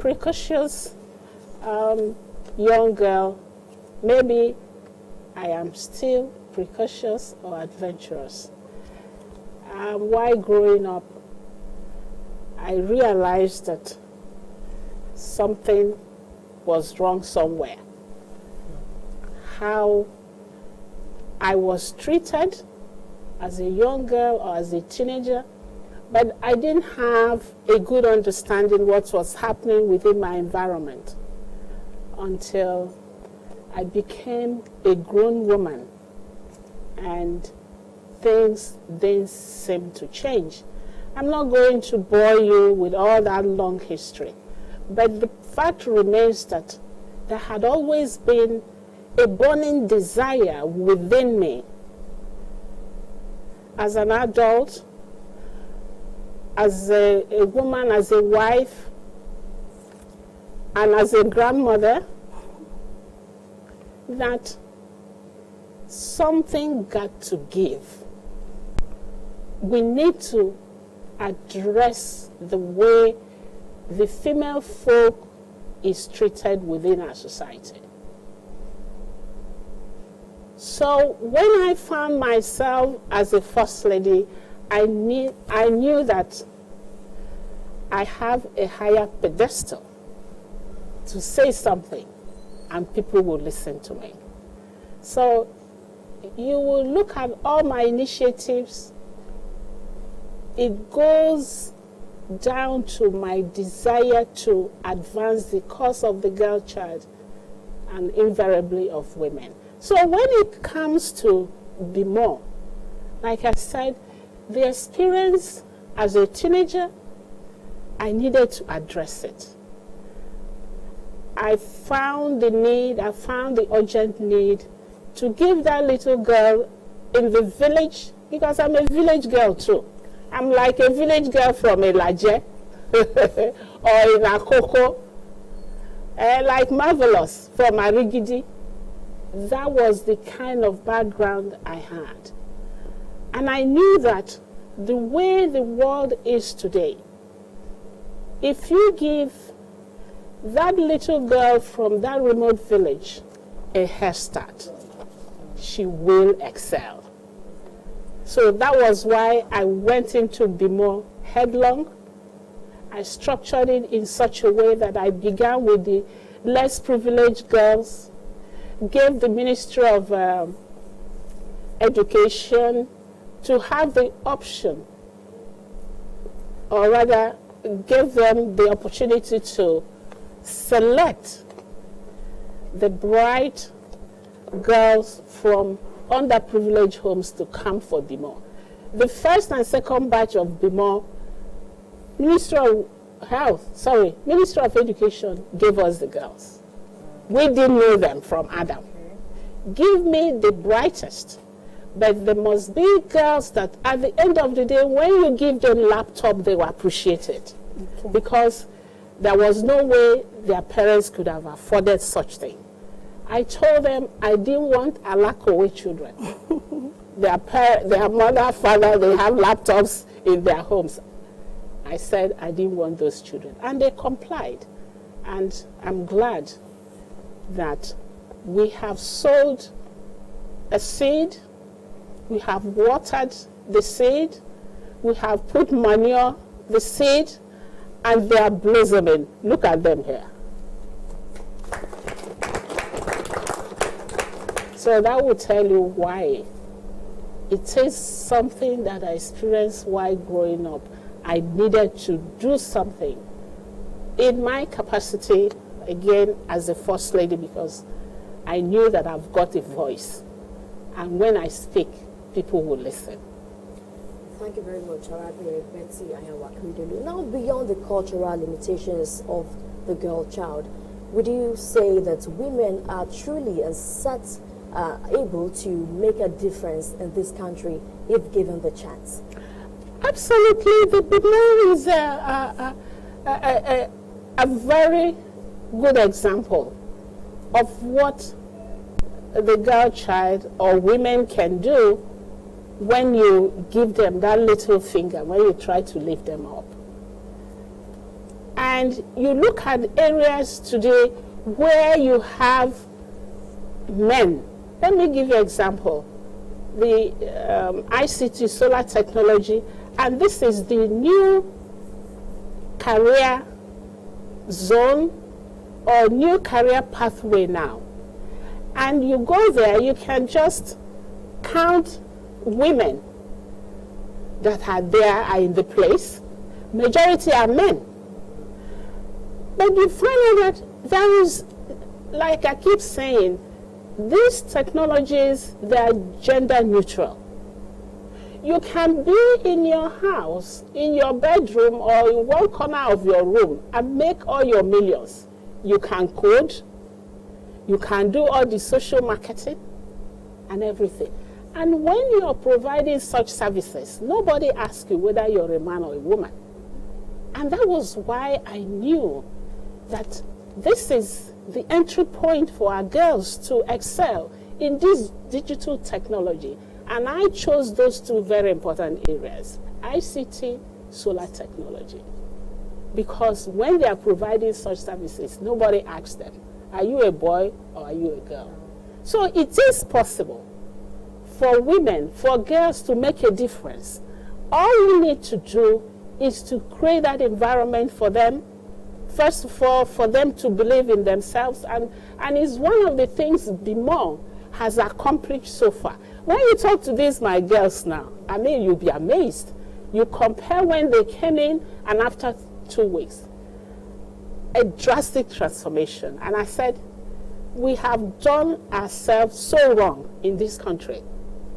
precocious young girl. Maybe I am still precocious or adventurous. While growing up, I realized that something was wrong somewhere. How I was treated as a young girl or as a teenager, but I didn't have a good understanding what was happening within my environment until I became a grown woman and things didn't seem to change. I'm not going to bore you with all that long history, but the fact remains that there had always been a burning desire within me as an adult, as a woman, as a wife, and as a grandmother, that something got to give. We need to address the way the female folk is treated within our society. So when I found myself as a first lady, I knew that I have a higher pedestal to say something and people will listen to me. So you will look at all my initiatives. It goes down to my desire to advance the cause of the girl child and invariably of women. So when it comes to Bemore, like I said, the experience as a teenager, I needed to address it. I found the need, I found the urgent need to give that little girl in the village, because I'm a village girl too. I'm like a village girl from Elaje or in Akoko, like Marvelous from Arigidi. That was the kind of background I had. And I knew that the way the world is today, if you give that little girl from that remote village a head start, she will excel. So that was why I went into Bemore headlong. I structured it in such a way that I began with the less privileged girls, gave the Ministry of Education to have the option, or rather gave them the opportunity to select the bright girls from underprivileged homes to come for Bemore. The first and second batch of Bemore, Ministry of Education gave us the girls. We didn't know them from Adam. Give me the brightest, but there must be girls that at the end of the day, when you give them laptop, they will appreciate it. Okay. Because there was no way their parents could have afforded such thing. I told them I didn't want Alakowe children. Their mother, father, they have laptops in their homes. I said I didn't want those children. And they complied. And I'm glad that we have sowed a seed, we have watered the seed, we have put manure, the seed, and they are blossoming. Look at them here. So that will tell you why. It is something that I experienced while growing up. I needed to do something in my capacity, again, as a first lady, because I knew that I've got a voice. And when I speak, people will listen. Thank you very much, Arabia Betsy Ayawakwidolu. Now, beyond the cultural limitations of the girl child, would you say that women are truly able to make a difference in this country if given the chance? Absolutely. The Bemore is a very good example of what the girl child or women can do when you give them that little finger, when you try to lift them up. And you look at areas today where you have men. Let me give you an example. The ICT, solar technology, and this is the new career zone or new career pathway now. And you go there, you can just count women that are there, are in the place. Majority are men. But you find out that there is, like I keep saying, these technologies, they are gender neutral. You can be in your house, in your bedroom, or in one corner of your room and make all your millions. You can code, you can do all the social marketing and everything. And when you are providing such services, nobody asks you whether you're a man or a woman. And that was why I knew that this is the entry point for our girls to excel in this digital technology. And I chose those two very important areas, ICT, solar technology. Because when they are providing such services, nobody asks them, are you a boy or are you a girl? So it is possible for women, for girls to make a difference. All we need to do is to create that environment for them. First of all, for them to believe in themselves, and it's one of the things Bemore has accomplished so far. When you talk to these my girls now, I mean, you'll be amazed. You compare when they came in and after 2 weeks, a drastic transformation. And I said, we have done ourselves so wrong in this country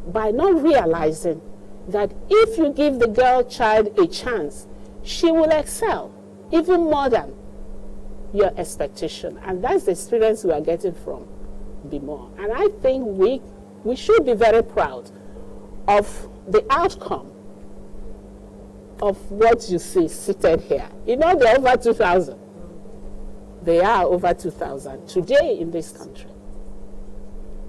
by not realizing that if you give the girl child a chance, she will excel even more than your expectation. And that's the experience we are getting from Bemore. And I think we should be very proud of the outcome of what you see seated here. You know, they're over 2,000. They are over 2,000 today in this country.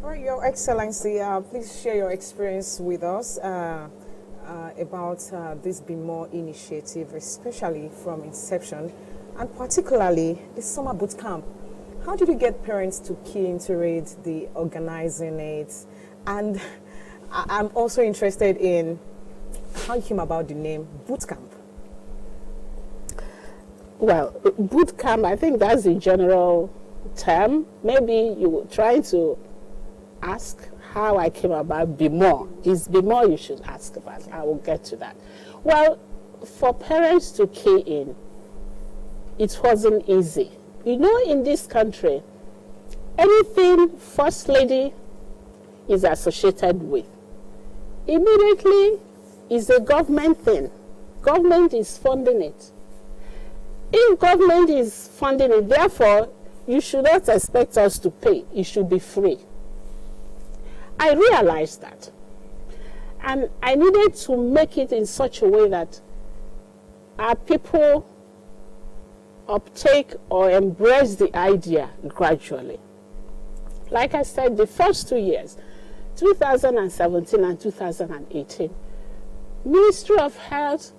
All right, Your Excellency, please share your experience with us about this Bemore initiative, especially from inception, and particularly the summer boot camp. How did you get parents to key into it, the organizing it? And I'm also interested in how you came about the name boot camp. Well, boot camp, I think that's the general term. Maybe you were trying to ask how I came about Bemore. It's Bemore you should ask about. I will get to that. Well, for parents to key in, it wasn't easy. You know, in this country, anything First Lady is associated with, immediately is a government thing. Government is funding it. If government is funding it, therefore, you should not expect us to pay. It should be free. I realized that. And I needed to make it in such a way that our people uptake or embrace the idea gradually. Like I said, the first 2 years, 2017 and 2018, Ministry of Health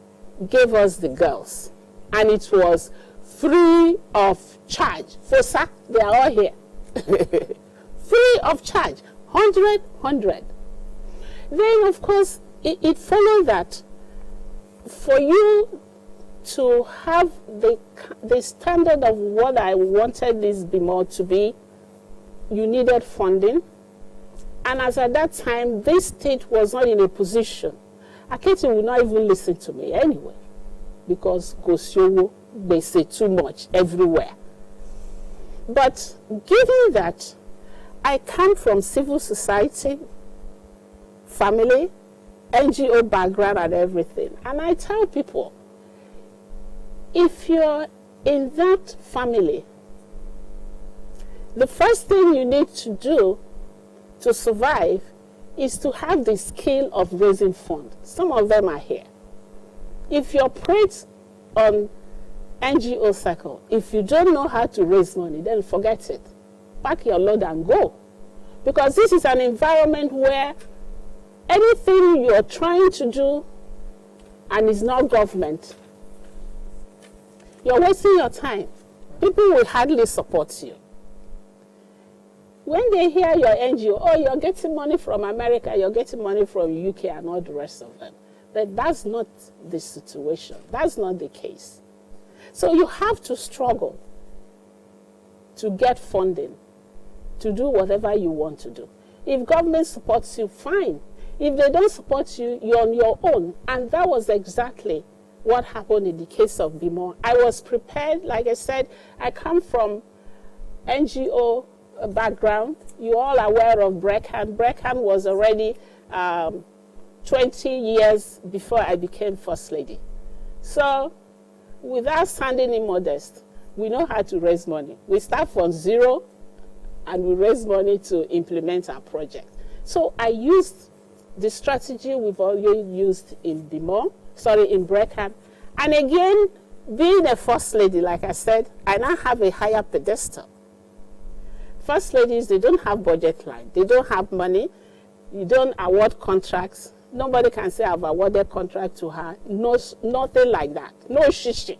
gave us the girls, and it was free of charge. FOSA, they are all here. Free of charge, 100. Then, of course, it followed that for you to have the standard of what I wanted this Bemore to be, you needed funding. And as at that time, this state was not in a position. Aketi will not even listen to me anyway, because Gosyowo, they say too much everywhere. But given that I come from civil society, family, NGO background and everything, and I tell people, if you're in that family, the first thing you need to do to survive is to have the skill of raising funds. Some of them are here. If you operate on NGO circle, if you don't know how to raise money, then forget it. Pack your load and go. Because this is an environment where anything you're trying to do and it's not government, You're wasting your time. People will hardly support you. When they hear your NGO, oh, you're getting money from America, you're getting money from UK and all the rest of them. But that's not the situation. That's not the case. So you have to struggle to get funding, to do whatever you want to do. If government supports you, fine. If they don't support you, you're on your own. And that was exactly what happened in the case of Bemore. I was prepared. Like I said, I come from NGO background. You're all aware of Brecon. Brecon was already 20 years before I became First Lady. So without sounding immodest, we know how to raise money. We start from zero and we raise money to implement our project. So I used the strategy we've already used in Brecon. And again, being a First Lady, like I said, I now have a higher pedestal. First ladies, they don't have budget line. They don't have money. You don't award contracts. Nobody can say I've awarded contract to her. No, nothing like that. No shishi.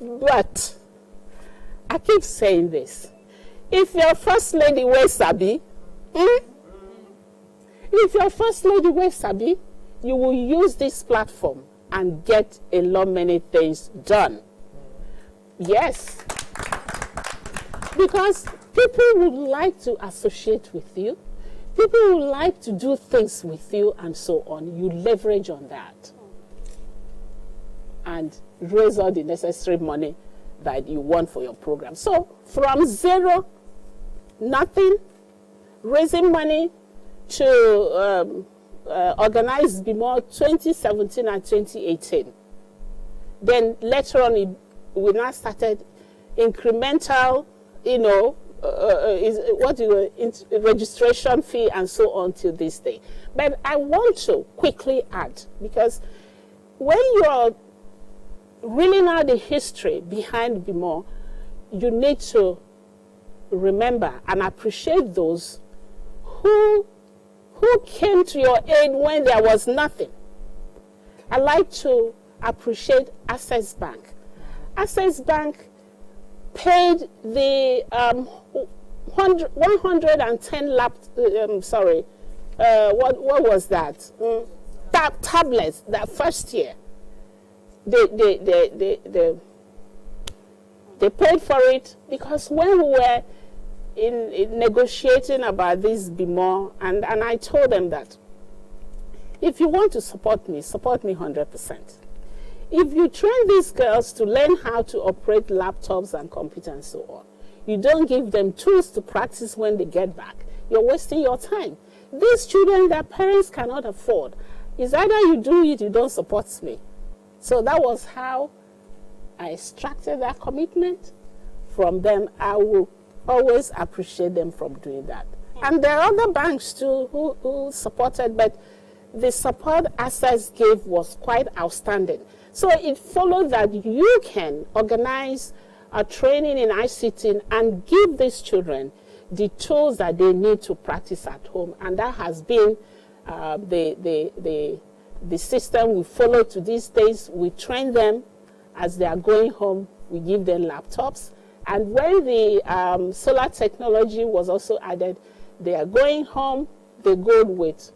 But I keep saying this. If your First Lady wears sabi, if your First Lady wears sabi, you will use this platform and get a lot many things done. Yes. Because people would like to associate with you. People would like to do things with you and so on. You leverage on that and raise all the necessary money that you want for your program. So from zero, nothing, raising money to organize Bemore 2017 and 2018. Then later on, we now started incremental, registration fee and so on till this day. But I want to quickly add, because when you're reeling out the history behind Bemore, you need to remember and appreciate those who came to your aid when there was nothing. I like to appreciate Access Bank. Access Bank paid the 110 what was that? Tablets that first year. They paid for it because when we were in negotiating about this Bemore, and I told them that if you want to support me 100%. If you train these girls to learn how to operate laptops and computers and so on, you don't give them tools to practice when they get back, you're wasting your time. These children, their parents cannot afford. It's either you do it, you don't support me. So that was how I extracted that commitment from them. I will always appreciate them from doing that. And there are other banks too who supported, but the support Access gave was quite outstanding. So it followed that you can organize a training in ICT and give these children the tools that they need to practice at home. And that has been the system we follow to these days. We train them as they are going home. We give them laptops. And when the solar technology was also added, they are going home, they go with